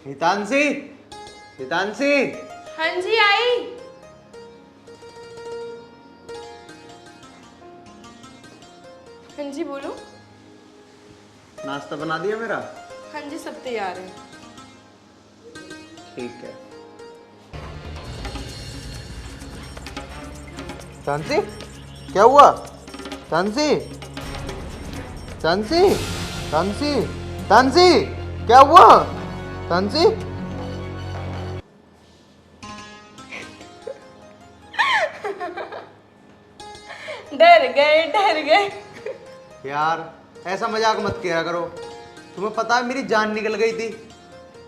हितांशी, हितांशी। हाँ जी आई। हाँ जी बोलो। नाश्ता बना दिया मेरा? हाँ जी सब तैयार है। ठीक है। हितांशी, क्या हुआ? हितांशी, हितांशी, हितांशी, हितांशी, क्या हुआ? हितांशी। डर गए। यार ऐसा मजाक मत किया करो। तुम्हें पता है मेरी जान निकल गई थी।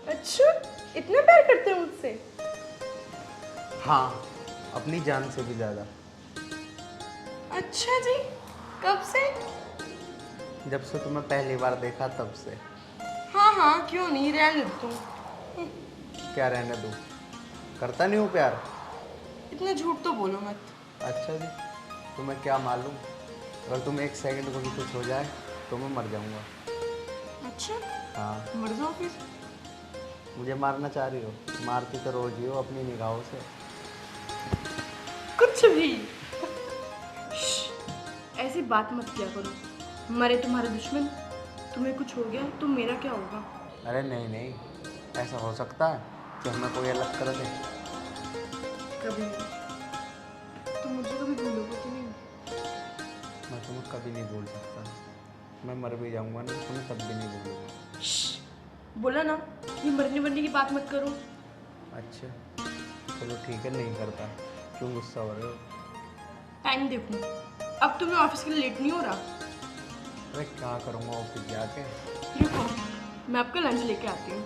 अच्छा इतना प्यार करते हो मुझसे? हाँ, अपनी जान से भी ज्यादा। अच्छा जी, कब से? जब से तुम्हें पहली बार देखा तब से। हाँ हाँ क्यों नहीं, रहने दो तुम। क्या रहने दूं? करता नहीं हूँ प्यार। इतना झूठ तो बोलो मत। अच्छा जी, तुम्हें क्या मालूम, अगर तुम एक सेकंड को भी कुछ हो जाए तो मैं मर जाऊंगा। अच्छा हाँ। मर जाओ फिर। मुझे मारना चाह रही हो? मारती तो रोज ही हो अपनी निगाहों से। कुछ भी। ऐसी बात मत किया करो। मरे तुम्हारे दुश्मन, तुम्हें कुछ हो गया तो मेरा क्या होगा? अरे नहीं नहीं, ऐसा हो सकता है कि हमें कोई अलग कर दे? कभी नहीं। तुम मुझे कभी भूलोगे कि नहीं? मैं तुम्हें कभी नहीं भूल सकता। मैं मर भी जाऊंगा ना, तुम्हें तब भी नहीं भूलूंगा। बोला ना, ये मरने वरने की बात मत करो। अच्छा चलो ठीक है, नहीं करता। क्यों गुस्सा हो रहे हो? टाइम देखो, अब तुम्हें ऑफिस के लिए लेट नहीं हो रहा? अरे क्या करूँगा ऑफिस जाके। रुको, मैं आपका लंच लेके आती हूँ।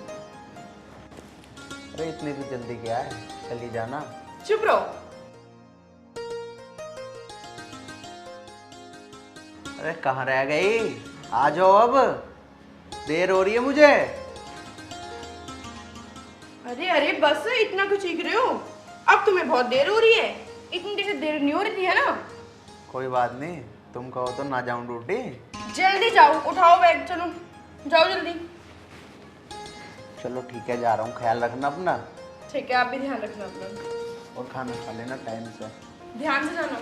अरे इतनी भी जल्दी क्या है, चली जाना। चुप रहो। अरे कहाँ रह गई? आ जाओ अब, देर हो रही है मुझे। अरे अरे बस, इतना क्यों चीख रहे हो? अब तुम्हें बहुत देर हो रही है। इतनी देर से देर नहीं हो रही थी है ना? कोई बात नहीं, तुम कहो तो ना जाऊं ड्यूटी। जल्दी जाओ, उठाओ बैग, चलो जाओ जल्दी। चलो ठीक है, जा रहा हूँ, ख्याल रखना अपना। ठीक है, आप भी ध्यान रखना अपना। और खाना खा लेना टाइम से। ध्यान से जाना।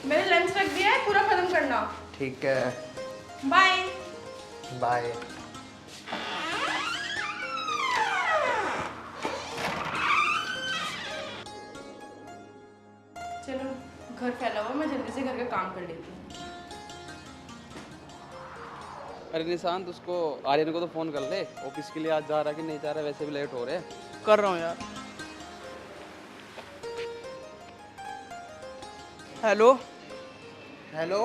मैंने लंच रख दिया है, पूरा खत्म करना। ठीक है। बाय। बाय। चलो घर फैला हुआ, मैं जल्दी से घर का काम कर लेती हूँ। अरे निशांत, उसको आर्यन को तो फ़ोन कर ले, ऑफिस के लिए आज जा रहा है कि नहीं जा रहा है, वैसे भी लेट हो रहे हैं। कर रहा हूँ यार। Hello hello.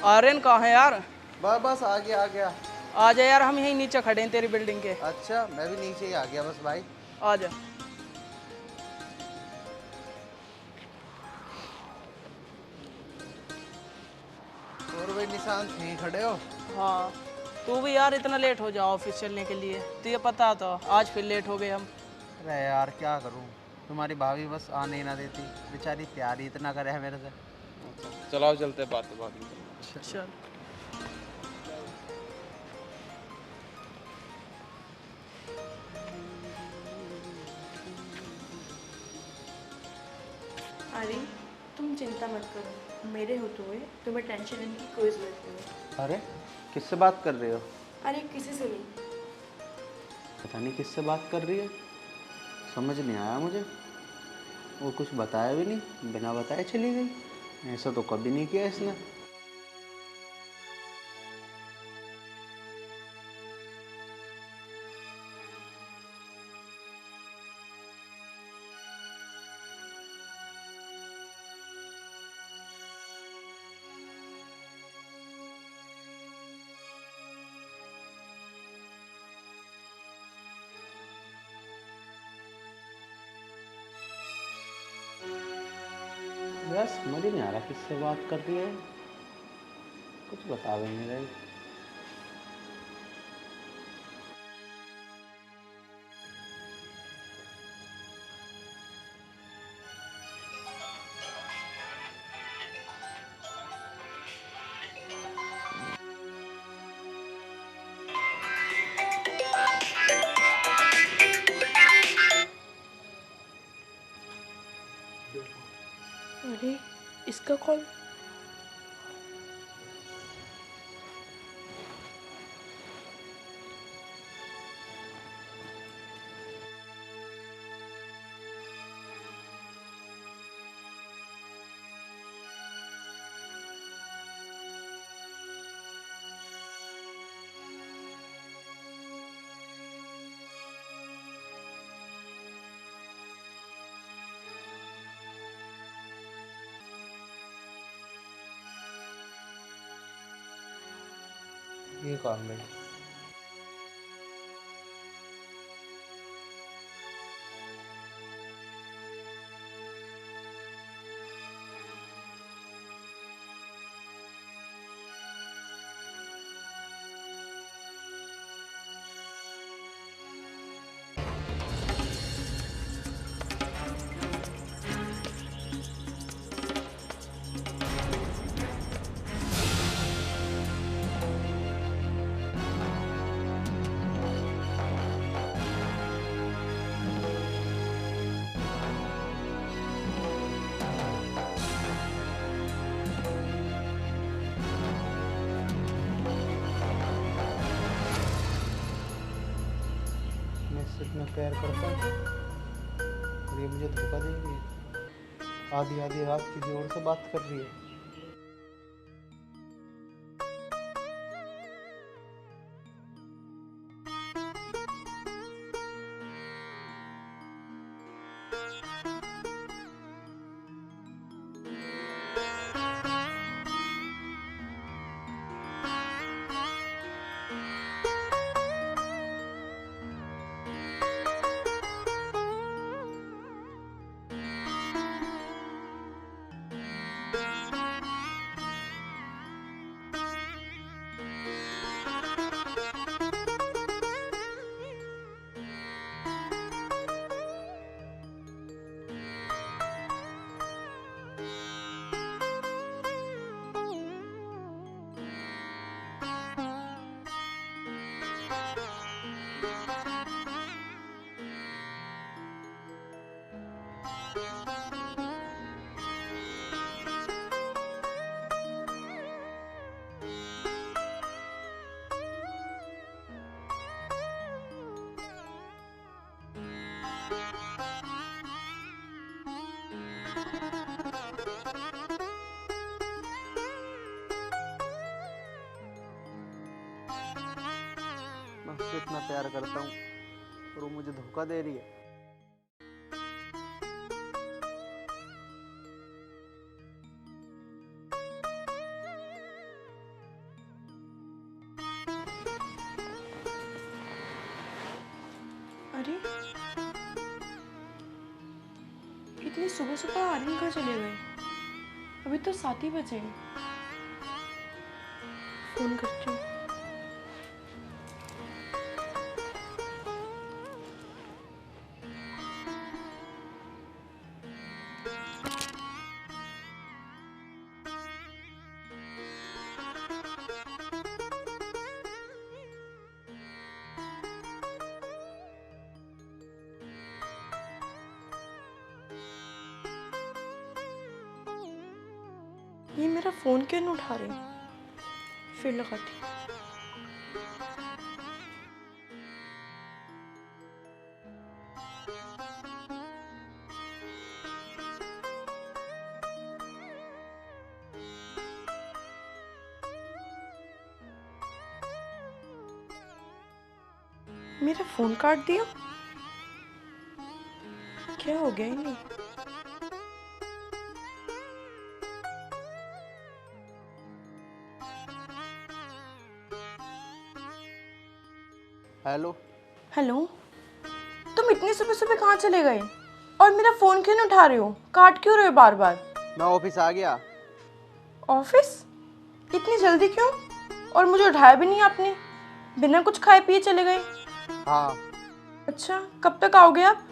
आर्यन, कहाँ है यार? बस बस आ गया आ गया। आ जा यार, हम यहीं नीचे खड़े हैं तेरी बिल्डिंग के। अच्छा मैं भी नीचे ही आ गया बस भाई। आ जा। और भाई निशांत यहीं खड़े हो? हाँ, तू भी यार इतना लेट हो जा ऑफिस चलने के लिए, तुझे पता तो आज फिर लेट हो गए हम। अरे यार क्या करूं, तुम्हारी भाभी बस आने ही ना देती, बेचारी प्यार ही इतना करे है मेरे से। चलाओ चलते, बात तो बात में। चल। अरे तुम चिंता मत करो, मेरे होते हुए तुम्हें टेंशन लेने की कोई जरूरत नहीं है। अरे किससे बात कर रहे हो? अरे किसी से नहीं। पता नहीं किससे बात कर रही है, समझ नहीं आया मुझे। वो कुछ बताया भी नहीं, बिना बताए चली गई। ऐसा तो कभी नहीं किया इसने। यार समझ ही नहीं आ रहा किससे बात कर रही है, कुछ बता भी नहीं रही। दूसरा कॉल। ये कौन भाई? मैं इससे इतना प्यार करता हूँ और ये मुझे धोखा दे रही है। आधी आधी रात किसी और से बात कर रही है। मैं उससे इतना प्यार करता हूँ और वो मुझे धोखा दे रही है। अरे इतनी सुबह सुबह आर्यन कहाँ चले गए? अभी तो 7 ही बजे हैं। फोन करती हूँ। ये मेरा फोन क्यों नहीं उठा रहे? फिर लगाती। मेरा फोन काट दिया? क्या हो गया इन्हें? हेलो। हेलो, तुम इतनी सुबह सुबह कहाँ चले गए? और मेरा फोन क्यों नहीं उठा रहे हो? काट क्यों रहे हो बार बार? मैं ऑफिस आ गया। ऑफिस? इतनी जल्दी क्यों? और मुझे उठाया भी नहीं आपने। बिना कुछ खाए पिए चले गए। हाँ। अच्छा, कब तक आओगे आप?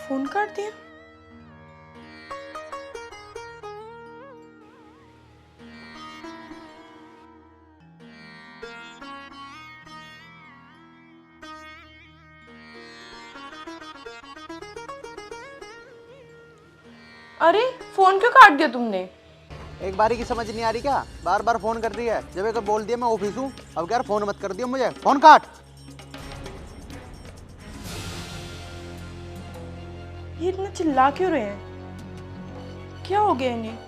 फोन काट दिया। अरे फोन क्यों काट दिया तुमने? एक बारी की समझ नहीं आ रही क्या? बार बार फोन कर रही है। जब एक बोल दिया मैं ऑफिस हूँ, अब यार फोन मत कर दियो मुझे, फोन काट। ये इतना चिल्ला क्यों रहे हैं? क्या हो गया इन्हें?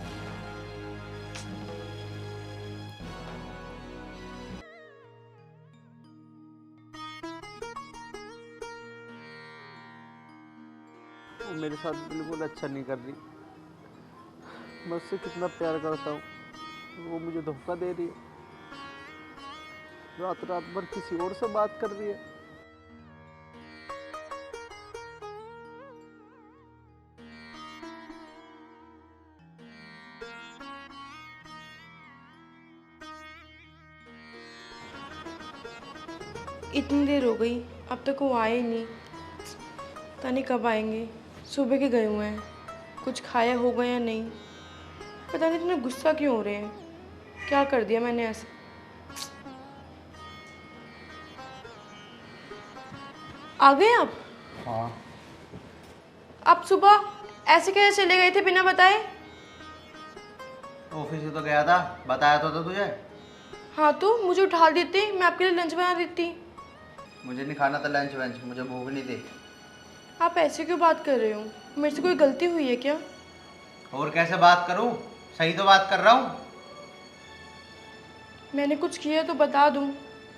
वो मेरे साथ बिल्कुल अच्छा नहीं कर रही। मैं उससे कितना प्यार करता हूँ, वो मुझे धोखा दे रही है। रात रात भर किसी और से बात कर रही है। इतनी देर हो गई, अब तक वो आए ही नहीं। पता नहीं कब आएंगे। सुबह के गए हुए हैं, कुछ खाया होगा या नहीं। पता नहीं इतना गुस्सा क्यों हो रहे हैं। क्या कर दिया मैंने ऐसा? आ गए आप? हाँ। आप सुबह ऐसे कैसे चले गए थे बिना बताए? ऑफिस से तो गया था, बताया तो था तुझे। हाँ तो मुझे उठा देते, मैं आपके लिए लंच बना देती। मुझे नहीं खाना था लंच वंच, मुझे भूख नहीं थी। आप ऐसे क्यों बात कर रहे हो? मेरे से कोई गलती हुई है क्या? और कैसे बात करूं? सही तो बात कर रहा हूं। मैंने कुछ किया तो बता दूं,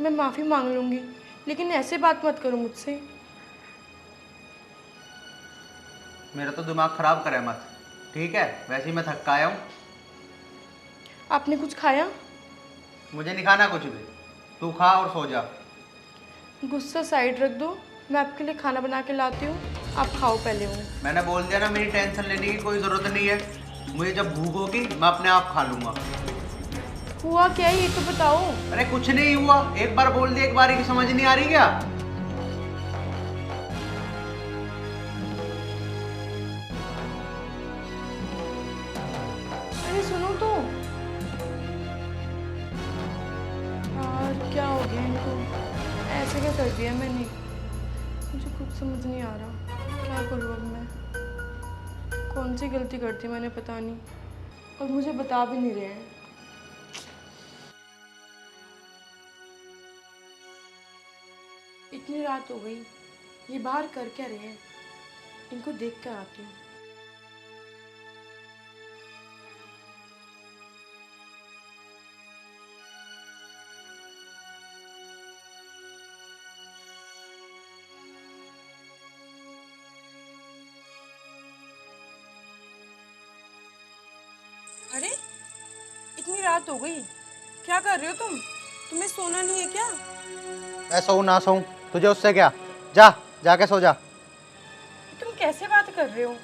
मैं माफ़ी मांग लूँगी, लेकिन ऐसे बात मत करो मुझसे। मेरा तो दिमाग खराब करे मत, ठीक है? वैसे ही मैं थक आया हूँ। आपने कुछ खाया? मुझे नहीं खाना कुछ भी, तू खा और सो जा। गुस्सा साइड रख दो, मैं आपके लिए खाना बना के लाती हूँ, आप खाओ पहले वो। मैंने बोल दिया ना, मेरी टेंशन लेने की कोई ज़रूरत नहीं है। मुझे जब भूख होगी मैं अपने आप खा लूँगा। हुआ क्या है ये तो बताओ। अरे कुछ नहीं हुआ, एक बार बोल दिया, एक बार की समझ नहीं आ रही क्या? अरे सुनो तो। यार क्या हो गया इनको? ऐसे क्या कर दिया मैंने? मुझे कुछ समझ नहीं आ रहा, क्या करूँ अब मैं? कौन सी गलती करती मैंने पता नहीं, और मुझे बता भी नहीं रहे हैं। इतनी रात हो गई, ये बाहर कर क्या रहे हैं? इनको देख कर आती हूँ। अरे इतनी रात हो गई, क्या कर रहे हो तुम? तुम्हें सोना नहीं है क्या? मैं सोऊं ना सोऊं, तुझे उससे क्या? जा, जाके सो जा। तुम कैसे बात कर रहे हो?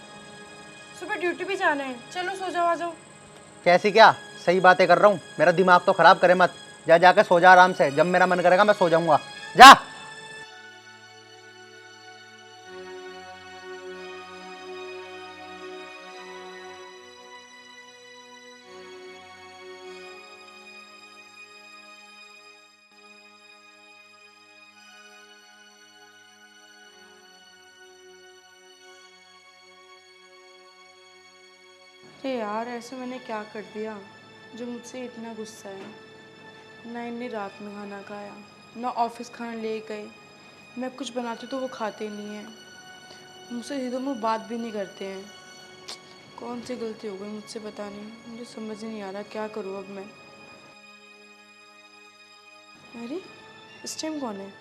सुबह ड्यूटी भी जाना है, चलो सो जाओ, आ जाओ। कैसी क्या? सही बातें कर रहा हूँ, मेरा दिमाग तो खराब करे मत। जा, जाके सो जा आराम से, जब मेरा मन करेगा मैं सो जाऊंगा। जा। अरे यार ऐसे मैंने क्या कर दिया जो मुझसे इतना गुस्सा है? ना इन्हें रात में खाना खाया, ना ऑफिस खाना ले गए। मैं कुछ बनाती तो वो खाते नहीं हैं, मुझसे सीधे मुँह बात भी नहीं करते हैं। कौन सी गलती हो गई मुझसे पता नहीं, मुझे समझ नहीं आ रहा क्या करूँ अब मैं। अरे इस टाइम कौन है?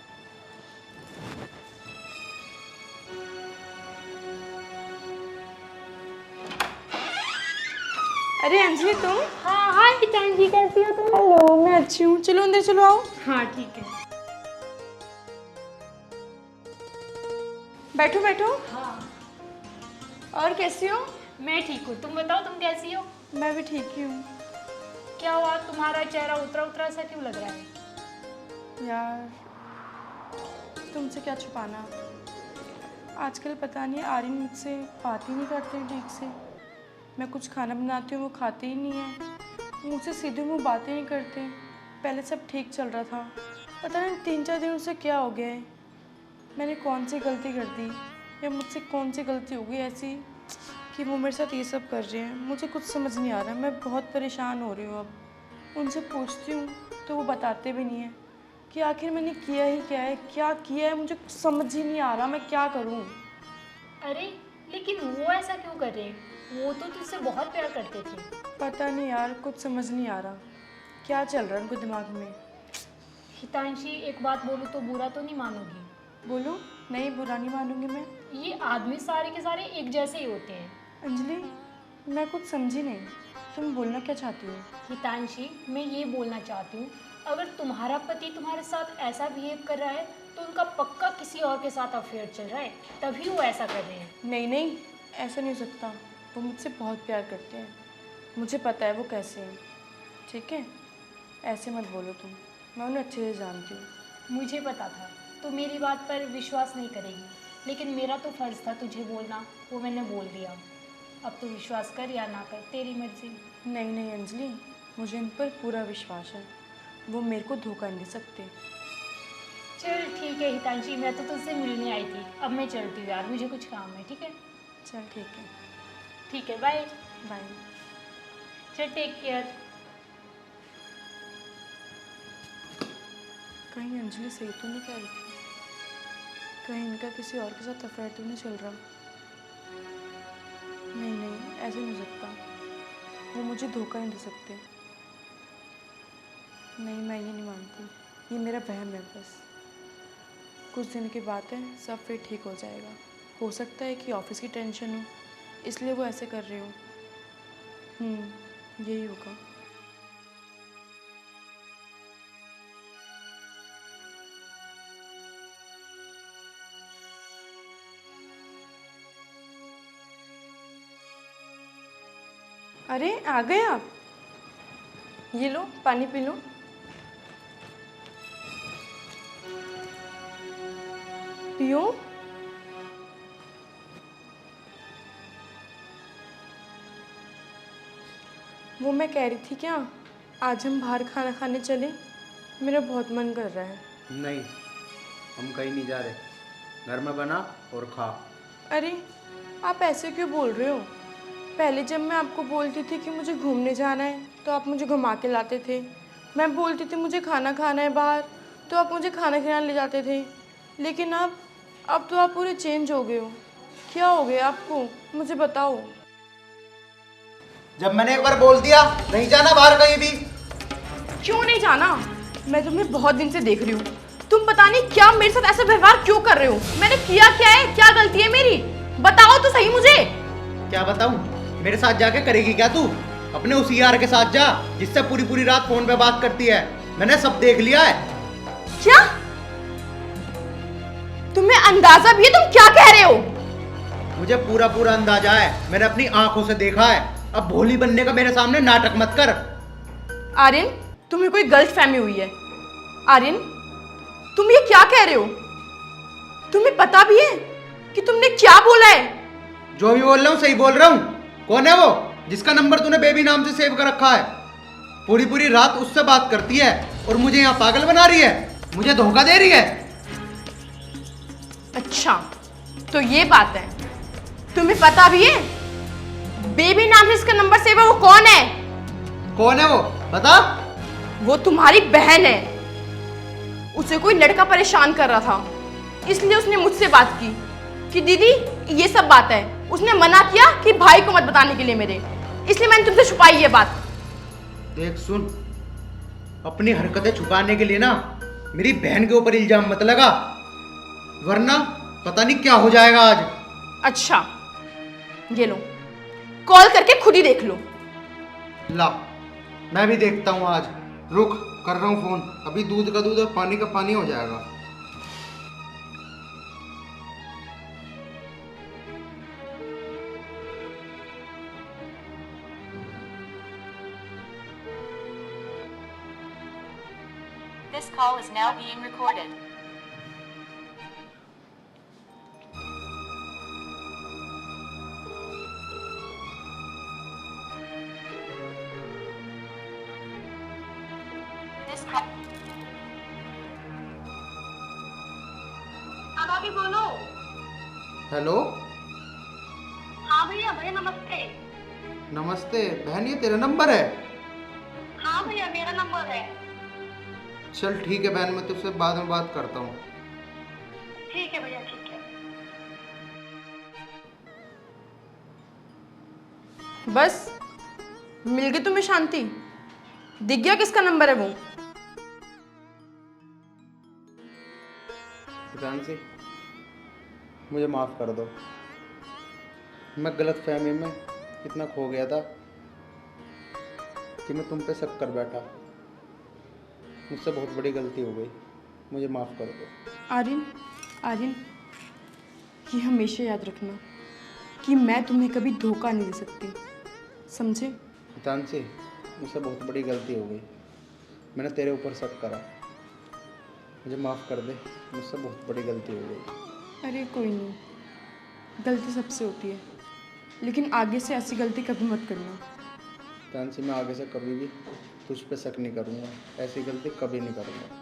अरे अंजलि तुम? हाँ हाय चांदी, कैसी हो तुम? हेलो, मैं अच्छी हूँ, चलो अंदर चलो, आओ। हाँ ठीक है। बैठो बैठो। हाँ और कैसी हो? मैं ठीक हूँ, तुम बताओ तुम कैसी हो? मैं भी ठीक ही हूँ। क्या हुआ, तुम्हारा चेहरा उतरा उतरा सा क्यों लग रहा है? यार तुमसे क्या छुपाना, आजकल पता नहीं आर्यन मुझसे बात ही नहीं करते ठीक से। मैं कुछ खाना बनाती हूँ वो खाते ही नहीं है, मुझसे सीधे मुँह बातें नहीं करते। पहले सब ठीक चल रहा था, पता नहीं 3-4 दिन से क्या हो गया है। मैंने कौन सी गलती कर दी, या मुझसे कौन सी गलती हो गई ऐसी कि वो मेरे साथ ये सब कर रहे हैं। मुझे कुछ समझ नहीं आ रहा, मैं बहुत परेशान हो रही हूँ। अब उनसे पूछती हूँ तो वो बताते भी नहीं हैं कि आखिर मैंने किया ही क्या है, क्या किया है। मुझे कुछ समझ ही नहीं आ रहा, मैं क्या करूँ। अरे लेकिन वो ऐसा क्यों कर रहे हैं? वो तो तुझसे बहुत प्यार करते थे। पता नहीं यार, कुछ समझ नहीं आ रहा क्या चल रहा है उनको दिमाग में। हितांशी, एक बात बोलूँ तो बुरा तो नहीं मानोगी? बोलो। नहीं, बुरा नहीं मानूंगी मैं। ये आदमी सारे के सारे एक जैसे ही होते हैं। अंजलि, मैं कुछ समझी नहीं, तुम बोलना क्या चाहती हो? हितांशी, मैं ये बोलना चाहती हूँ, अगर तुम्हारा पति तुम्हारे साथ ऐसा बिहेव कर रहा है तो उनका पक्का किसी और के साथ अफेयर चल रहा है, तभी वो ऐसा कर रहे हैं। नहीं नहीं, ऐसा नहीं हो सकता। वो मुझसे बहुत प्यार करते हैं, मुझे पता है वो कैसे हैं। ठीक है, ऐसे मत बोलो तुम, मैं उन्हें अच्छे से जानती हूँ। मुझे पता था तो मेरी बात पर विश्वास नहीं करेगी, लेकिन मेरा तो फ़र्ज़ था तुझे बोलना, वो मैंने बोल दिया। अब तो विश्वास कर या ना कर, तेरी मर्जी। नहीं नहीं अंजलि, मुझे इन पर पूरा विश्वास है, वो मेरे को धोखा नहीं दे सकते। चल ठीक है हितांशी, मैं तो तुझसे मिलने आई थी, अब मैं चलती हूँ यार, मुझे कुछ काम है। ठीक है? चल ठीक है, ठीक है, बाय। बाय। चल टेक केयर। कहीं अंजलि सही तो नहीं कह रही थी? कहीं इनका किसी और के साथ अफेयर तो नहीं चल रहा? नहीं नहीं, ऐसे नहीं हो सकता, वो मुझे धोखा नहीं दे सकते। नहीं, मैं ये नहीं मानती, ये मेरा वहम है बस। कुछ दिन की बात है, सब फिर ठीक हो जाएगा। हो सकता है कि ऑफिस की टेंशन हो, इसलिए वो ऐसे कर रहे हो। यही होगा। अरे आ गए आप, ये लो पानी पी लो। पियो। वो मैं कह रही थी क्या, आज हम बाहर खाना खाने चले? मेरा बहुत मन कर रहा है। नहीं, हम कहीं नहीं जा रहे, घर में बना और खा। अरे आप ऐसे क्यों बोल रहे हो? पहले जब मैं आपको बोलती थी कि मुझे घूमने जाना है तो आप मुझे घुमा के लाते थे। मैं बोलती थी मुझे खाना खाना है बाहर तो आप मुझे खाना खिलाने ले जाते थे। लेकिन अब तो आप पूरे चेंज हो गए हो। क्या हो गया आपको, मुझे बताओ। जब मैंने एक बार बोल दिया नहीं जाना बाहर कहीं भी। क्यों नहीं जाना? मैं तुम्हें बहुत दिन से देख रही हूँ, तुम पता नहीं क्या मेरे साथ ऐसा व्यवहार क्यों कर रहे हो। मैंने किया क्या है, क्या गलती है मेरी? बताओ तो सही मुझे। क्या बताऊं? मेरे साथ जाके करेगी क्या तू? अपने उस यार के साथ जा जिससे पूरी पूरी रात फोन पे बात करती है। मैंने सब देख लिया है। क्या? तुम्हें अंदाजा भी है तुम क्या कह रहे हो? मुझे पूरा पूरा अंदाजा है, मैंने अपनी आंखों से देखा है। अब भोली बनने का मेरे सामने नाटक मत कर। आर्यन, तुम्हें कोई गलतफहमी हुई है। आर्यन, तुम ये क्या कह रहे हो? तुम्हें पता भी है कि तुमने क्या बोला है? जो भी बोल रहा हूँ सही बोल रहा हूँ। कौन है वो जिसका नंबर तूने बेबी नाम से सेव कर रखा है? पूरी पूरी रात उससे बात करती है और मुझे यहाँ पागल बना रही है, मुझे धोखा दे रही है। अच्छा, तो ये बात है। तुम्हें पता भी है बेबी नाम से इसका नंबर सेव है, वो कौन है? कौन है वो बता। वो तुम्हारी बहन है। उसे कोई लड़का परेशान कर रहा था, इसलिए उसने मुझसे बात की कि दीदी ये सब बात है। उसने मना किया कि भाई को मत बताने के लिए मेरे, इसलिए मैंने तुमसे छुपाई ये बात। देख सुन, अपनी हरकतें छुपाने के लिए ना मेरी बहन के ऊपर इल्जाम मत लगा, वरना पता नहीं क्या हो जाएगा आज। अच्छा, ये लो, कॉल करके खुद ही देख लो। ला, मैं भी देखता हूँ आज। रुक, कर रहा हूँ फोन। अभी दूध का दूध और पानी का पानी हो जाएगा। This call is now being recorded. This call. हाँ भाभी बोलो। हेलो, हाँ भैया, भैया नमस्ते। नमस्ते बहन, ये तेरा नंबर है? हाँ भैया मेरा नंबर है। चल ठीक है बहन, मैं तुझसे बाद में बात करता हूँ। ठीक है भैया ठीक है। बस मिल गई तुम्हें शांति? दिख गया किसका नंबर है वो? जानसी, मुझे माफ़ कर दो। मैं गलत फहमी में इतना खो गया था कि मैं तुम पे शक कर बैठा। मुझसे बहुत बड़ी गलती हो गई, मुझे माफ़ कर दो। आर्यन, आर्यन, ये हमेशा याद रखना कि मैं तुम्हें कभी धोखा नहीं दे सकती, समझे? जानसी, मुझसे बहुत बड़ी गलती हो गई। मैंने तेरे ऊपर शक करा, मुझे माफ़ कर दे। मुझसे बहुत बड़ी गलती हो गई। अरे कोई नहीं, गलती सबसे होती है, लेकिन आगे से ऐसी गलती कभी मत करना। जानसी, मैं आगे से कभी भी तुझ पे शक नहीं करूँगा, ऐसी गलती कभी नहीं करूँगा।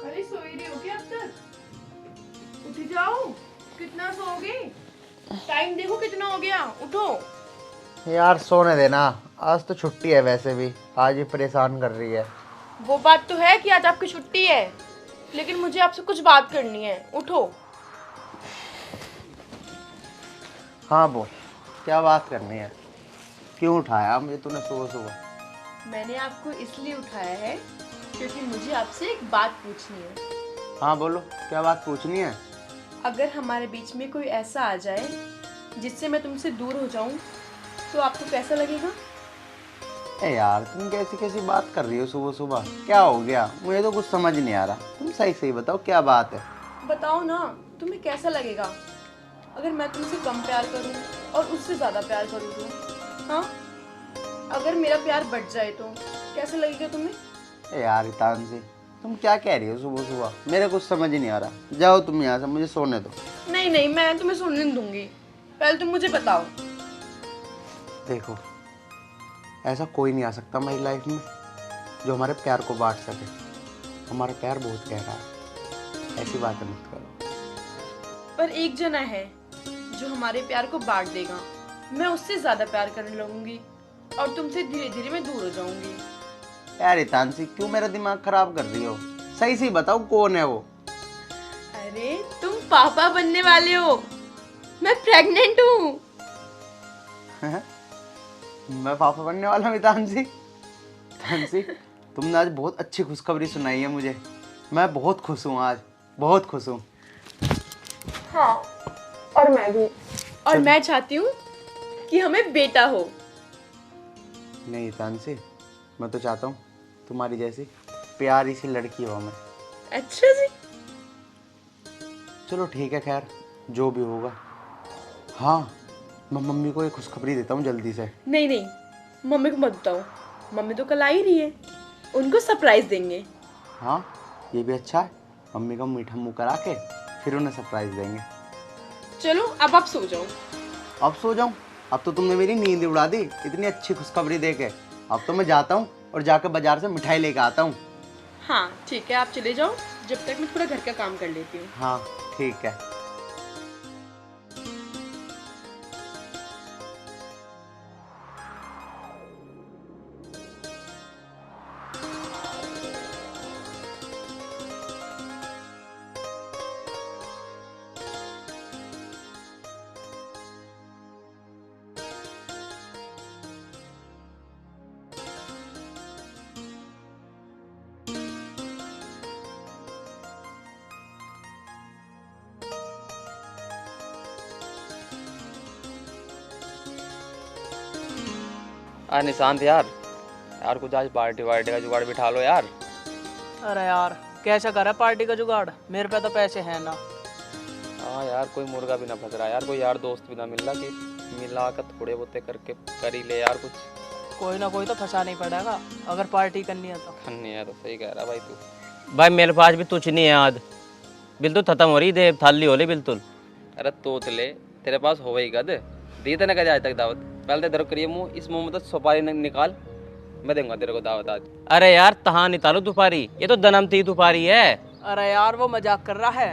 अरे सो ही रही हो क्या अब तक? उठ जाओ, कितना सोओगे? टाइम देखो कितना हो गया, उठो। यार सोने देना, आज तो छुट्टी है, वैसे भी आज ही परेशान कर रही है। वो बात तो है कि आज आपकी छुट्टी है, लेकिन मुझे आपसे कुछ बात करनी है, उठो। हाँ बोल, क्या बात करनी है? क्यों उठाया मुझे तूने सुबह सुबह? मैंने आपको इसलिए उठाया है क्योंकि मुझे आपसे एक बात पूछनी है। हाँ बोलो, क्या बात पूछनी है? अगर हमारे बीच में कोई ऐसा आ जाए जिससे मैं तुमसे दूर हो जाऊं, तो आपको कैसा लगेगा? ए यार, तुम कैसी कैसी बात कर रही हो सुबह सुबह? क्या हो गया? मुझे तो कुछ समझ नहीं आ रहा। तुम सही सही बताओ, क्या बात है? बताओ ना, तुम्हें कैसा लगेगा अगर मैं तुमसे कम प्यार करूं और उससे ज़्यादा प्यार करूं तो? हाँ, अगर मेरा प्यार बढ़ जाए तो कैसा लगेगा तुम्हें? ए यार हितांशी, तुम क्या कह रही हो सुबह सुबह? मेरे कुछ समझ ही नहीं आ रहा। जाओ तुम यहाँ से, मुझे सोने दो। नहीं नहीं, मैं तुम्हें सुनने नहीं दूंगी, पहले तुम मुझे बताओ। देखो, ऐसा कोई नहीं आ सकता हमारी लाइफ में जो हमारे प्यार को बांट सके। हमारा प्यार बहुत गहरा है, ऐसी बातें मत करो। पर एक जना है जो हमारे प्यार को बांट देगा। मैं उससे ज़्यादा प्यार करने लगूंगी और तुमसे धीरे धीरे मैं दूर हो जाऊंगी। यार हितांशी, क्यों मेरा दिमाग खराब कर रही हो? सही सही बताओ, कौन है वो? अरे तुम पापा बनने वाले हो, मैं प्रेग्नेंट हूँ। मैं पापा बनने वाला हूँ हितांशी? हितांशी, तुमने आज बहुत अच्छी खुशखबरी सुनाई है मुझे। मैं बहुत खुश हूँ, आज बहुत खुश हूँ। हाँ, और मैं भी। और मैं चाहती हूँ कि हमें बेटा हो। नहीं हितांशी, मैं तो चाहता हूँ तुम्हारी जैसी प्यारी सी लड़की हो मैं। अच्छा जी। चलो ठीक है, खैर जो भी होगा। हाँ, मैं मम्मी को एक खुशखबरी देता हूँ जल्दी से। नहीं नहीं, मम्मी को मत बताओ, मम्मी तो कल आ ही रही है, उनको सरप्राइज देंगे। हाँ, ये भी अच्छा है। मम्मी का मीठा मुंह करा के फिर उन्हें सरप्राइज देंगे। चलो अब आप सो जाओ। अब सो जाऊँ? अब तो तुमने मेरी नींद उड़ा दी इतनी अच्छी खुशखबरी दे के। अब तो मैं जाता हूँ और जाकर बाजार से मिठाई लेकर आता हूँ। हाँ ठीक है, आप चले जाओ, जब तक मैं थोड़ा घर का काम कर लेती हूँ। हाँ ठीक है। यार निशांत यार, यार कुछ आज पार्टी वार्टी का जुगाड़ बिठा लो यार। अरे यार कैसा करे पार्टी का जुगाड़, मेरे पे तो पैसे हैं ना। हाँ यार, कोई मुर्गा भी ना फंस रहा यार, कोई यार दोस्त भी ना मिल रहा कि मिला कर थोड़े बहुते करके कर ही ले यार कुछ। कोई ना कोई तो फंसा नहीं पड़ेगा अगर पार्टी करनी है तो। करनी है तो सही कह रहा भाई तू। भाई मेरे पास भी तुझ नहीं है आज, बिल्कुल खत्म हो रही दे थाली हो रही बिल्कुल। अरे तोतले, तेरे पास हो ही गद, दी तेने कभी आज तक दावत? पहले तो इधर करिए मुंह, इस मुंह में तो सुपारी निकाल, मैं दूंगा तेरे को दावत आज। अरे यार तहाँ निकालो तुपारी, ये तो जन्म थी तुपारी है। अरे यार वो मजाक कर रहा है।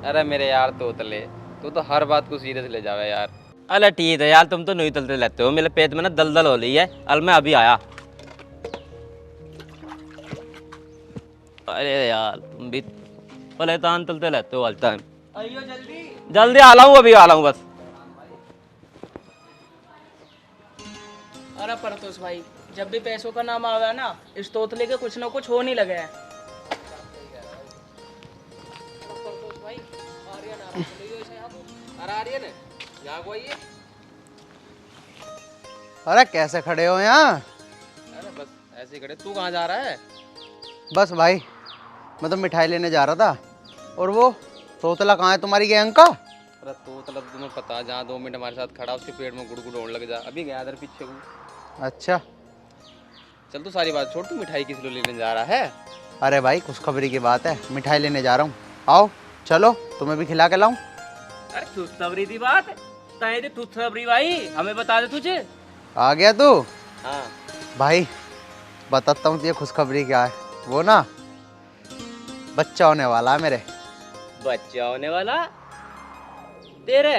अरे मेरे यार तोतले, तू तो हर बात को सीरियस ले जावे यार। अरे ठीक है यार, तुम तो नहीं तलते लेते हो, मेरे पेट में ना दलदल हो रही है। अल मैं अभी आया। अरे यार तुम भी पलेतान तलते रहते हो ऑल टाइम। आइयो जल्दी। जल्दी आ रहा हूँ, अभी आ रहा हूँ बस। अरे परतोष भाई, जब भी पैसों का नाम आवे ना, इस तोतले के कुछ ना कुछ हो नहीं लगे है। परतोष भाई, आर्यन आ रहा है, चलो ऐसे यहाँ को। अरे आर्यन यहाँ को आइए। अरे कैसे खड़े हो यहाँ? अरे बस ऐसे ही खड़े, तू कहाँ जा रहा है? बस भाई, मैं तो मिठाई लेने जा रहा था। और वो तोतला कहाँ है तुम्हारी गैंग का? अरे तोतला तो तुम्हें पता है, जहाँ 2 मिनट हमारे साथ खड़ा उसके पेट में गुड़ होने लग जा। अभी गया इधर पीछे को। अच्छा, चल तू सारी बात छोड़, तू मिठाई किस लिए लेने जा रहा है? अरे भाई खुशखबरी की बात है, मिठाई लेने जा रहा हूँ। आओ चलो, तुम्हें भी खिला के लाऊं। अरे खुशखबरी की बात तय दे, खुशखबरी भाई हमें बता दे तुझे। आ गया तू? हाँ भाई बताता हूँ तुझे खुशखबरी क्या है। वो ना बच्चा होने वाला है मेरे। बच्चा होने वाला तेरे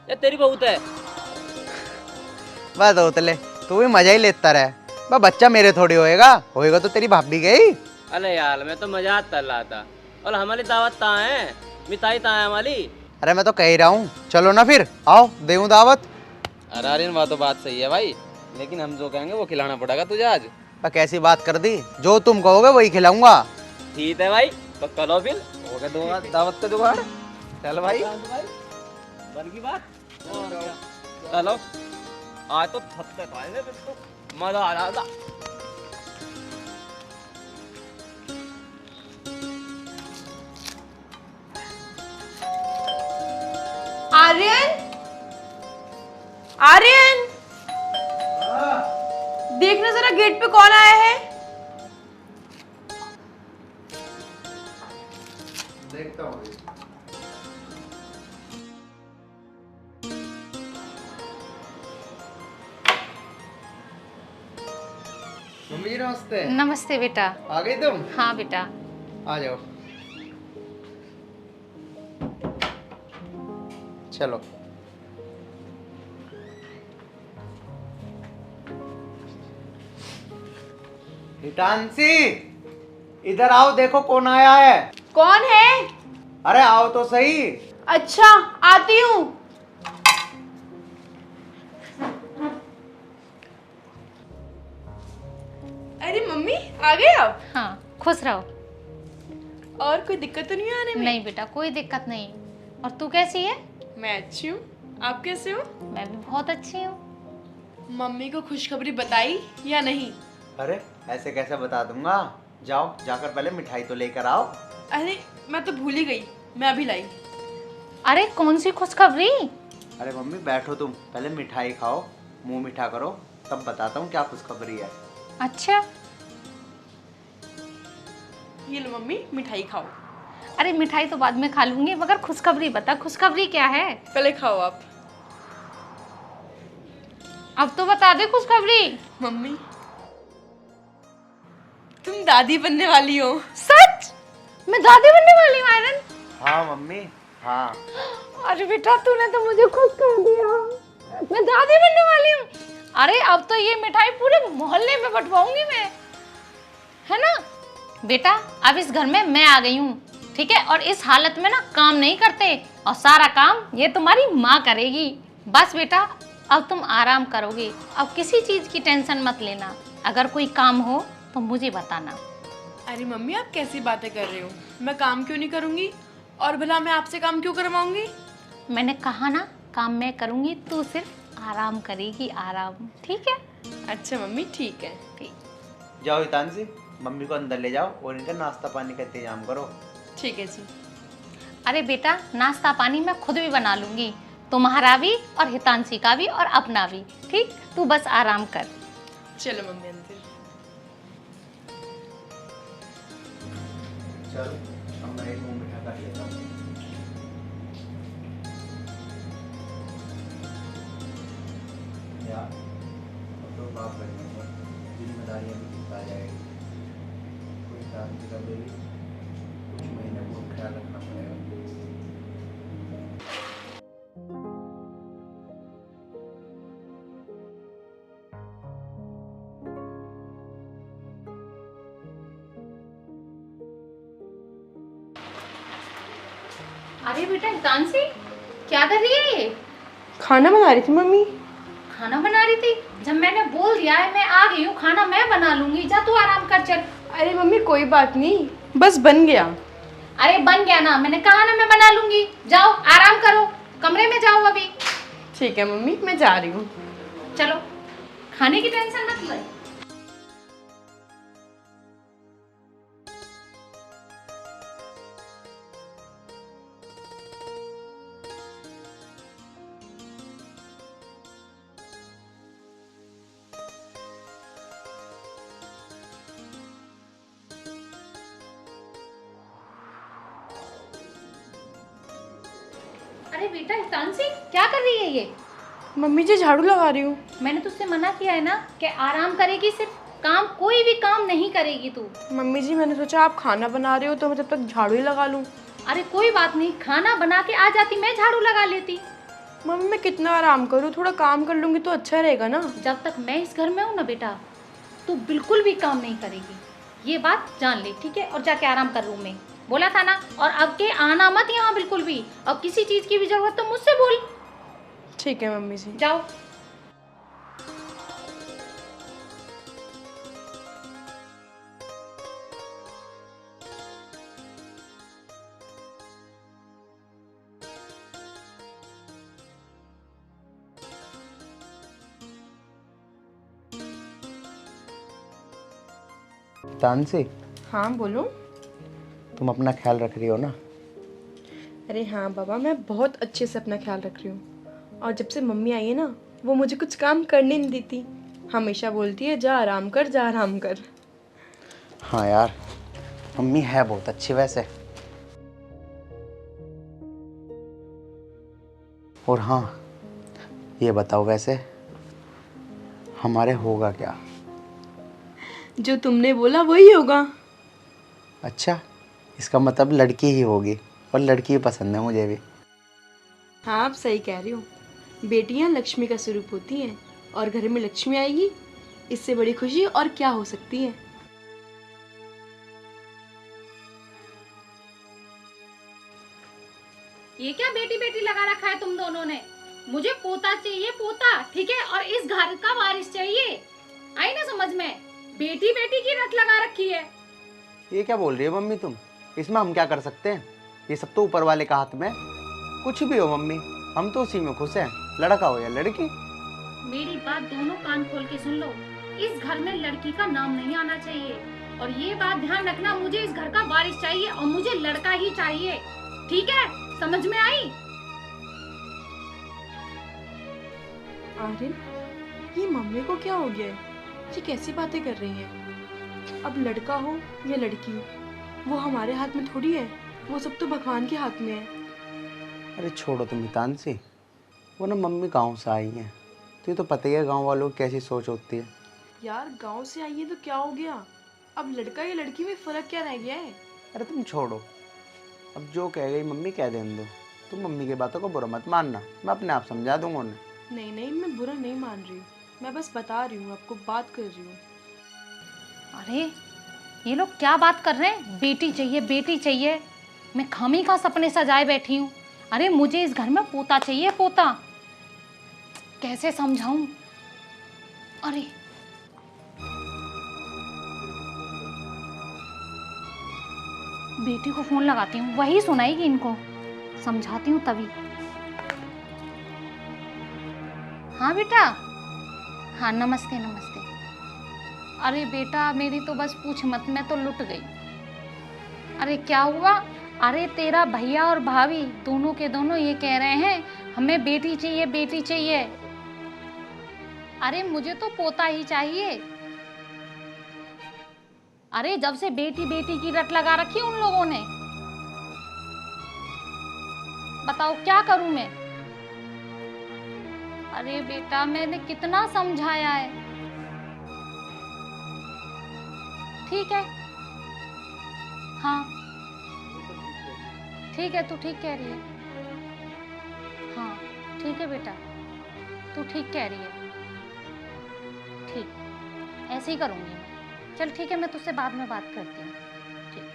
या तेरी बहुत है? बस तोतले, तू भी मजा ही लेता रहे। बस बच्चा मेरे थोड़ी होएगा तो तेरी भाभी गई। अरे यार मैं तो मजाक कर रहा था। और हमारी दावत कहाँ है, मिठाई कहाँ है हमारी? अरे मैं तो कह ही रहा हूँ, चलो ना फिर, आओ देऊं दावत। अरे आर्यन बात तो बात सही है भाई, लेकिन हम जो कहेंगे वो खिलाना पड़ेगा तुझे आज। कैसी बात कर दी, जो तुम कहोगे वही खिलाऊंगा। ठीक है भाई, तो करो फिर। हो गया दो दावत का जुगाड़। चल भाई बन की बात। और क्या? चलो आज तो थपते खाएंगे, फिर तो मजा आ रहा था। आर्यन, आर्यन, देखना जरा गेट पे कौन आया है। देखता हूँ। मम्मी जी नमस्ते। नमस्ते बेटा। आ गई तुम? हाँ बेटा। आ जाओ। चलो। हितांशी, इधर आओ, देखो कौन आया है। कौन है? अरे आओ तो सही। अच्छा आती हूँ। अरे मम्मी आ गए आप? हाँ खुश रहो। और कोई दिक्कत तो नहीं है आने में? नहीं बेटा कोई दिक्कत नहीं। और तू कैसी है? मैं अच्छी हूँ, आप कैसे हो? मैं भी बहुत अच्छी हूँ। मम्मी को खुशखबरी बताई या नहीं? अरे ऐसे कैसे बता दूंगा, जाओ जाकर पहले मिठाई तो लेकर आओ। अरे मैं तो भूल ही गई, मैं अभी लाई। अरे कौन सी खुशखबरी? अरे मम्मी बैठो, तुम पहले मिठाई खाओ, मुंह मीठा करो, तब बताता हूँ क्या खुशखबरी है। अच्छा ये लो मम्मी मिठाई खाओ। अरे मिठाई तो बाद में खा लूंगी, मगर खुशखबरी बता, खुशखबरी क्या है? पहले खाओ आप। अब तो बता दे खुशखबरी। मम्मी तुम दादी बनने वाली हो। सच? मैं दादी बनने वाली हूँ आयरन? हाँ मम्मी हाँ। अरे बेटा तूने तो मुझे खुश कर दिया, मैं दादी बनने वाली हूँ। अरे अब तो ये मिठाई पूरे मोहल्ले में बंटवाऊंगी मैं, है ना बेटा? अब इस घर में मैं आ गई हूँ, ठीक है? और इस हालत में ना काम नहीं करते, और सारा काम ये तुम्हारी माँ करेगी। बस बेटा अब तुम आराम करोगे, अब किसी चीज की टेंशन मत लेना। अगर कोई काम हो तो मुझे बताना। अरे मम्मी आप कैसी बातें कर रहे हो, मैं काम क्यों नहीं करूँगी? और भला मैं आपसे काम क्यों करवाऊंगी? मैंने कहा ना काम मैं करूँगी, तू सिर्फ आराम करेगी, आराम, ठीक है? अच्छा मम्मी ठीक है। ठीक। जाओ हितांशी, मम्मी को अंदर ले जाओ और इनका नाश्ता पानी का इंतजाम करो। ठीक है जी। अरे बेटा नाश्ता पानी मैं खुद भी बना लूंगी, तुम्हारा भी और हितांशी का भी और अपना भी, ठीक? तू बस आराम कर। चलो मम्मी अंदर। चलो अब मैं एक मुंह मीठा कर लेता हूँ। यार, अब तो बाप बन जाएंगे, जिम्मेदारियाँ भी खुद आ जाएगी। कोई शादी कर देगी, कुछ महीने को ख्याल रखना पड़ेगा। अरे बेटा तानसी, क्या कर रही है ये? खाना बना रही थी मम्मी। खाना बना रही थी? जब मैंने बोल दिया है मैं आ गई हूँ, खाना मैं बना लूंगी, जा तू आराम कर चल। अरे मम्मी कोई बात नहीं, बस बन गया। अरे बन गया ना, मैंने कहा ना मैं बना लूंगी, जाओ आराम करो, कमरे में जाओ अभी। ठीक है मम्मी, मैं जा रही हूँ। चलो, खाने की टेंशन मत लो। अरे बेटा तानसी, क्या कर रही है ये? मम्मी जी झाड़ू लगा रही हूँ। मैंने तुझसे मना किया है ना कि आराम करेगी, सिर्फ काम, कोई भी काम नहीं करेगी तू। मम्मी जी मैंने सोचा आप खाना बना रही हो तो मैं तब तक झाड़ू ही लगा लूँ। अरे कोई बात नहीं, खाना बना के आ जाती, मैं झाड़ू लगा लेती। मम्मी मैं कितना आराम करूँ, थोड़ा काम कर लूँगी तो अच्छा रहेगा ना। जब तक मैं इस घर में हूँ ना बेटा, तू बिल्कुल भी काम नहीं करेगी, ये बात जान ले, ठीक है? और जाके आराम कर रूम में, बोला था ना। और अब के आना मत यहाँ बिल्कुल भी, और किसी चीज़ की भी जरूरत तो मुझसे बोल। ठीक है मम्मी जी। जाओ। तानसी, हाँ बोलो। तुम अपना ख्याल रख रही हो ना? अरे हाँ बाबा, मैं बहुत अच्छे से अपना ख्याल रख रही हूँ। और जब से मम्मी आई है ना, वो मुझे कुछ काम करने नहीं देती, हमेशा बोलती है जा आराम कर, जा आराम कर। हाँ यार, मम्मी है बहुत अच्छी वैसे। और हाँ, ये बताओ वैसे हमारे होगा क्या? जो तुमने बोला वही होगा। अच्छा, इसका मतलब लड़की ही होगी, और लड़की ही पसंद है मुझे भी। हाँ आप सही कह रही हो, बेटियां लक्ष्मी का स्वरूप होती हैं, और घर में लक्ष्मी आएगी, इससे बड़ी खुशी और क्या हो सकती है। ये क्या बेटी बेटी लगा रखा है तुम दोनों ने? मुझे पोता चाहिए, पोता, ठीक है? और इस घर का वारिस चाहिए, आई ना समझ में? बेटी बेटी की रट लगा रखी है। ये क्या बोल रही हो मम्मी तुम? इसमें हम क्या कर सकते हैं? ये सब तो ऊपर वाले का हाथ में। कुछ भी हो मम्मी, हम तो उसी में खुश हैं, लड़का हो या लड़की। मेरी बात दोनों कान खोल के सुन लो, इस घर में लड़की का नाम नहीं आना चाहिए, और ये बात ध्यान रखना, मुझे इस घर का वारिस चाहिए और मुझे लड़का ही चाहिए, ठीक है? समझ में आई? आर्यन, ये मम्मी को क्या हो गया है? ये कैसी बातें कर रही हैं? अब लड़का हो या लड़की, वो हमारे हाथ में थोड़ी है, वो सब तो भगवान के हाथ में है। अरे छोड़ो तुम तानसी, वो ना मम्मी गाँव से आई हैं, तो ये तो पता ही है गाँव वालों की कैसी सोच होती है। यार गांव से आई है तो क्या हो गया, अब लड़का या लड़की में फर्क क्या रह गया है? अरे तुम छोड़ो, अब जो कह गई मम्मी कह देने दो। तुम मम्मी की बातों को बुरा मत मानना, मैं अपने आप समझा दूंगा उन्हें। नहीं नहीं, मैं बुरा नहीं मान रही हूँ, मैं बस बता रही हूँ आपको, बात कर रही हूँ। अरे ये लोग क्या बात कर रहे हैं? बेटी चाहिए, बेटी चाहिए, मैं खामी का सपने सजाए बैठी हूँ। अरे मुझे इस घर में पोता चाहिए, पोता, कैसे समझाऊं? अरे बेटी को फोन लगाती हूँ, वही सुनाएगी इनको, समझाती हूँ तभी। हाँ बेटा, हाँ नमस्ते नमस्ते। अरे बेटा मेरी तो बस पूछ मत, मैं तो लुट गई। अरे क्या हुआ? अरे तेरा भैया और भाभी दोनों के दोनों ये कह रहे हैं हमें बेटी चाहिए, बेटी चाहिए। अरे मुझे तो पोता ही चाहिए। अरे जब से बेटी बेटी की रट लगा रखी उन लोगों ने, बताओ क्या करूं मैं? अरे बेटा मैंने कितना समझाया है। ठीक है, हाँ ठीक है, तू ठीक कह रही है। हाँ ठीक है बेटा, तू ठीक कह रही है। ठीक, ऐसे ही करूँगी मैं। चल ठीक है, मैं तुझसे बाद में बात करती हूँ। ठीक।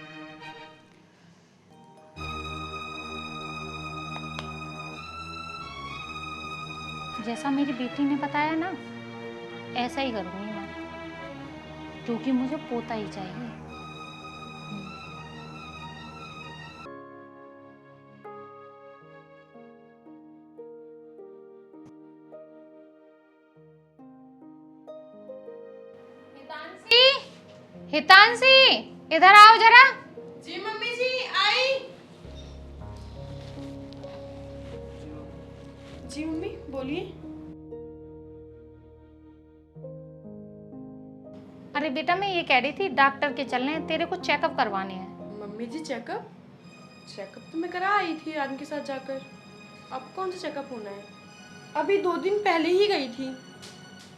जैसा मेरी बेटी ने बताया ना, ऐसा ही करूँगी मैं, क्योंकि मुझे पोता ही चाहिए। हितांशी, इधर आओ जरा। जी मम्मी जी, आई। जी मम्मी बोलिए। अरे बेटा मैं ये कह रही थी, डॉक्टर के चलने हैं, तेरे को चेकअप करवाने हैं। मम्मी जी चेकअप? चेकअप तो मैं करा आई थी आदमी के साथ जाकर। अब कौन सा चेकअप होना है? अभी 2 दिन पहले ही गई थी।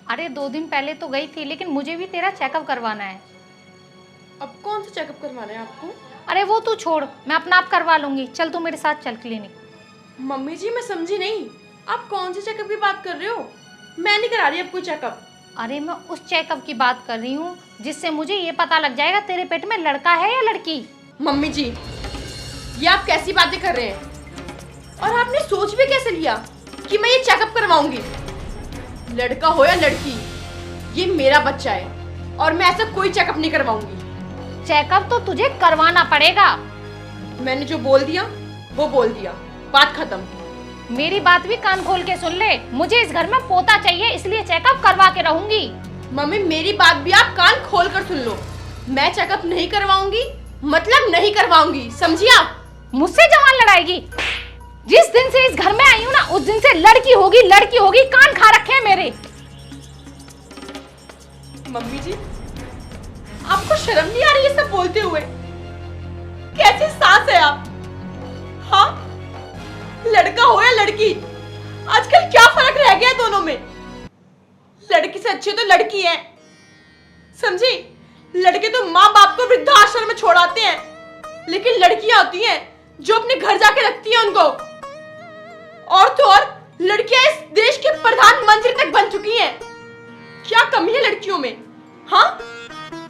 अरे 2 दिन पहले तो गई थी, लेकिन मुझे भी तेरा चेकअप करवाना है। अब कौन सा चेकअप करवाना है आपको? अरे वो तू छोड़, मैं अपना आप करवा लूंगी। चल तू मेरे साथ चल क्लिनिक। मम्मी जी मैं समझी नहीं, आप कौन से चेकअप की बात कर रहे हो? मैं नहीं करा रही अब कोई चेकअप। अरे मैं उस चेकअप की बात कर रही हूँ जिससे मुझे ये पता लग जाएगा तेरे पेट में लड़का है या लड़की। मम्मी जी ये आप कैसी बातें कर रहे हैं? और आपने सोच भी कैसे लिया कि मैं ये चेकअप करवाऊंगी? लड़का हो या लड़की, ये मेरा बच्चा है और मैं ऐसा कोई चेकअप नहीं करवाऊंगी। चेकअप तो तुझे करवाना पड़ेगा। मैंने जो बोल दिया वो बोल दिया, बात खत्म। मेरी बात भी कान खोल के सुन ले, मुझे इस घर में पोता चाहिए, इसलिए चेकअप करवा के रहूंगी। मम्मी मेरी बात भी आप कान खोल कर सुन लो, मैं चेकअप नहीं करवाऊंगी, मतलब नहीं करवाऊंगी, समझी आप? मुझसे जवान लड़ाएगी? जिस दिन से इस घर में आई हूँ ना, उस दिन से लड़की होगी लड़की होगी, कान खा रखे हैं मेरे। मम्मी जी आपको शर्म नहीं आ रही ये सब बोलते हुए? कैसी सास है आप? हाँ, लड़का हो या लड़की, आजकल क्या फर्क रह गया दोनों में? लड़की से अच्छी तो लड़की है, समझी? लड़के तो माँ बाप को वृद्धाश्रम में छोड़ आते हैं, लेकिन लड़कियां होती हैं जो अपने घर जाके रखती हैं उनको। और तो और लड़कियां इस देश के प्रधानमंत्री तक बन चुकी हैं। क्या कमी है लड़कियों में? हाँ,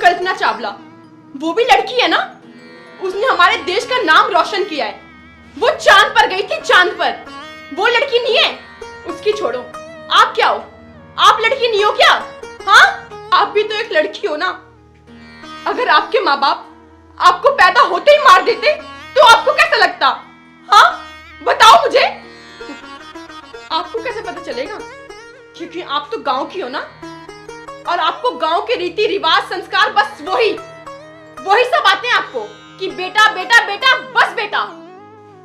कल्पना चावला वो भी लड़की है ना, उसने हमारे देश का नाम रोशन किया है। वो चांद पर गई थी, चांद पर। वो लड़की नहीं है, उसकी छोड़ो। आप क्या हो? आप लड़की नहीं हो क्या? हाँ, आप भी तो एक लड़की हो ना। अगर आपके माँ बाप आपको पैदा होते ही मार देते तो आपको कैसा लगता? हाँ बताओ मुझे। आपको कैसे पता चलेगा? क्योंकि आप तो गांव की हो ना, और आपको गांव के रीति रिवाज संस्कार बस वही सब आते हैं आपको कि बेटा बेटा बेटा बस बेटा।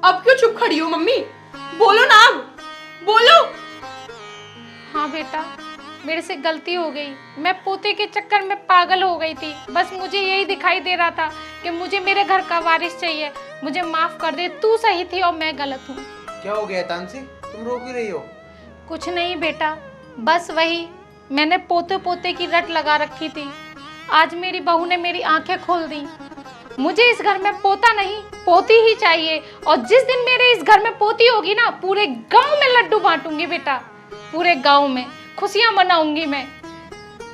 अब क्यों चुप खड़ी हो मम्मी? बोलो ना, अब बोलो। हाँ बेटा, मेरे से गलती हो गई, मैं पोते के चक्कर में पागल हो गई थी। बस मुझे यही दिखाई दे रहा था कि मुझे मेरे घर का वारिस चाहिए। मुझे माफ कर दे, तू सही थी और मैं गलत हूँ। क्या हो गया तानसी, तुम रो क्यों रही हो? कुछ नहीं बेटा, बस वही, मैंने पोते पोते की रट लगा रखी थी। आज मेरी बहू ने मेरी आंखें खोल दी। मुझे इस घर में पोता नहीं पोती ही चाहिए, और जिस दिन मेरे इस घर में पोती होगी ना, पूरे गांव में लड्डू बांटूंगी बेटा, पूरे गांव में खुशियां मनाऊंगी मैं।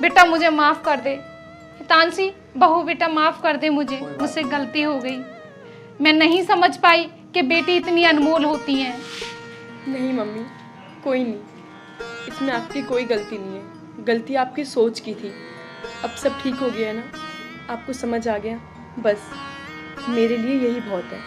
बेटा मुझे माफ कर दे। तानसी बहू बेटा माफ कर दे मुझे, मुझसे गलती हो गई। मैं नहीं समझ पाई कि बेटी इतनी अनमोल होती हैं। नहीं मम्मी, कोई नहीं, इसमें आपकी कोई गलती नहीं है, गलती आपकी सोच की थी। अब सब ठीक हो गया है ना, आपको समझ आ गया, बस मेरे लिए यही बहुत है।